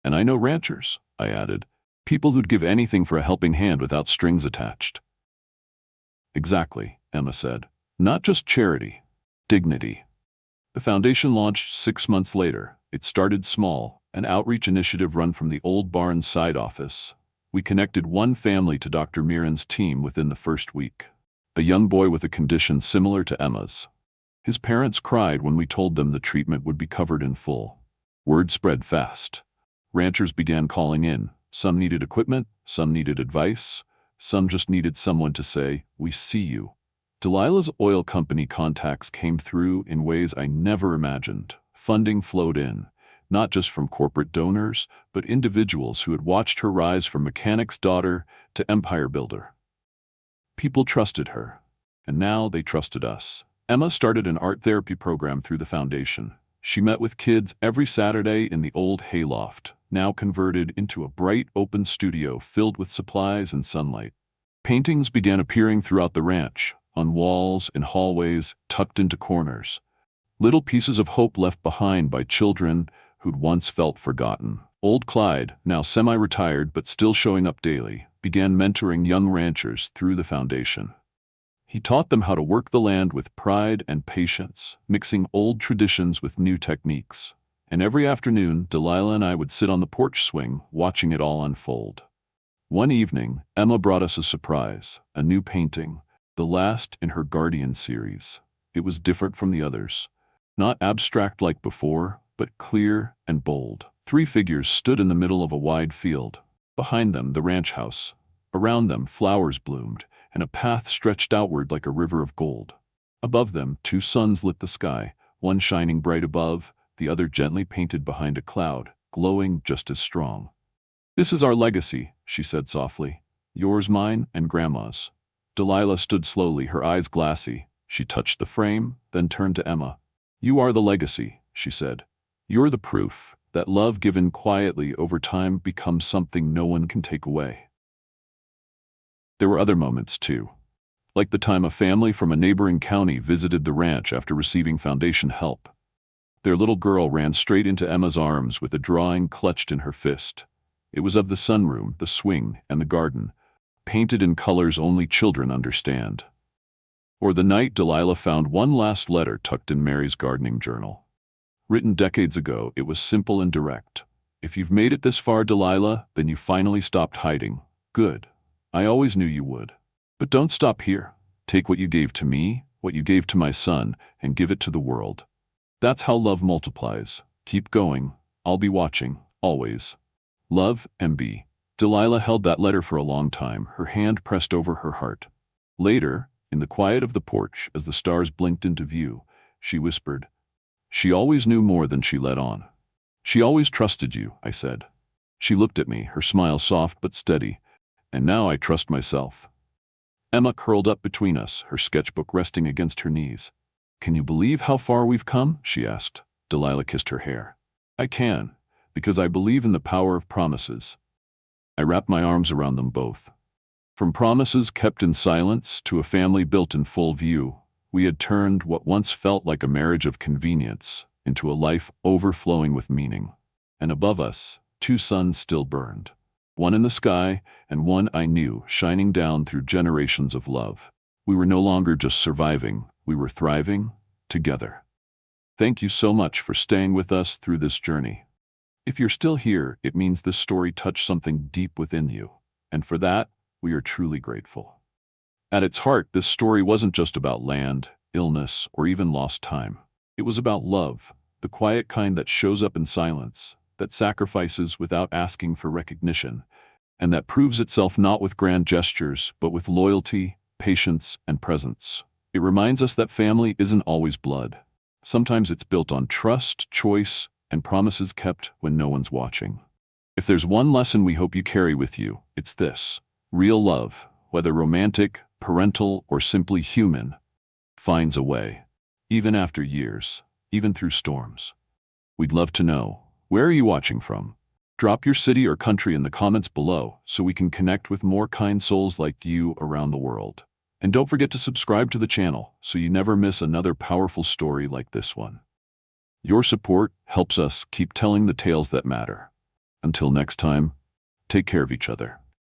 [SPEAKER 1] And I know ranchers, I added. People who'd give anything for a helping hand without strings attached. Exactly, Emma said. Not just charity. Dignity. The foundation launched 6 months later. It started small, an outreach initiative run from the old barn's side office. We connected one family to Dr. Mirren's team within the first week. A young boy with a condition similar to Emma's. His parents cried when we told them the treatment would be covered in full. Word spread fast. Ranchers began calling in. Some needed equipment, some needed advice, some just needed someone to say, "We see you." Delilah's oil company contacts came through in ways I never imagined. Funding flowed in, not just from corporate donors, but individuals who had watched her rise from mechanic's daughter to empire builder. People trusted her, and now they trusted us. Emma started an art therapy program through the foundation. She met with kids every Saturday in the old hayloft, now converted into a bright, open studio filled with supplies and sunlight. Paintings began appearing throughout the ranch, on walls, in hallways, tucked into corners. Little pieces of hope left behind by children who'd once felt forgotten. Old Clyde, now semi-retired but still showing up daily, began mentoring young ranchers through the foundation. He taught them how to work the land with pride and patience, mixing old traditions with new techniques. And every afternoon, Delilah and I would sit on the porch swing, watching it all unfold. One evening, Emma brought us a surprise, a new painting, the last in her Guardian series. It was different from the others. Not abstract like before, but clear and bold. 3 figures stood in the middle of a wide field. Behind them, the ranch house. Around them, flowers bloomed, and a path stretched outward like a river of gold. Above them, 2 suns lit the sky, one shining bright above, the other gently painted behind a cloud, glowing just as strong. "This is our legacy," she said softly. "Yours, mine, and Grandma's." Delilah stood slowly, her eyes glassy. She touched the frame, then turned to Emma. "You are the legacy," she said. "You're the proof that love given quietly over time becomes something no one can take away." There were other moments, too. Like the time a family from a neighboring county visited the ranch after receiving foundation help. Their little girl ran straight into Emma's arms with a drawing clutched in her fist. It was of the sunroom, the swing, and the garden, painted in colors only children understand. Or the night Delilah found one last letter tucked in Mary's gardening journal. Written decades ago, it was simple and direct. "If you've made it this far, Delilah, then you finally stopped hiding. Good. I always knew you would. But don't stop here. Take what you gave to me, what you gave to my son, and give it to the world. That's how love multiplies. Keep going. I'll be watching, always. Love, MB. Delilah held that letter for a long time, her hand pressed over her heart. Later, in the quiet of the porch, as the stars blinked into view, she whispered, "She always knew more than she let on." "She always trusted you," I said. She looked at me, her smile soft but steady. "And now I trust myself." Emma curled up between us, her sketchbook resting against her knees. "Can you believe how far we've come?" she asked. Delilah kissed her hair. "I can, because I believe in the power of promises." I wrapped my arms around them both. From promises kept in silence to a family built in full view, we had turned what once felt like a marriage of convenience into a life overflowing with meaning. And above us, 2 suns still burned. One in the sky, and one I knew, shining down through generations of love. We were no longer just surviving, we were thriving together. Thank you so much for staying with us through this journey. If you're still here, it means this story touched something deep within you, and for that, we are truly grateful. At its heart, this story wasn't just about land, illness, or even lost time. It was about love, the quiet kind that shows up in silence, that sacrifices without asking for recognition, and that proves itself not with grand gestures, but with loyalty, patience, and presence. It reminds us that family isn't always blood. Sometimes it's built on trust, choice, and promises kept when no one's watching. If there's one lesson we hope you carry with you, it's this: real love, whether romantic, parental, or simply human, finds a way, even after years, even through storms. We'd love to know, where are you watching from? Drop your city or country in the comments below so we can connect with more kind souls like you around the world. And don't forget to subscribe to the channel so you never miss another powerful story like this one. Your support helps us keep telling the tales that matter. Until next time, take care of each other.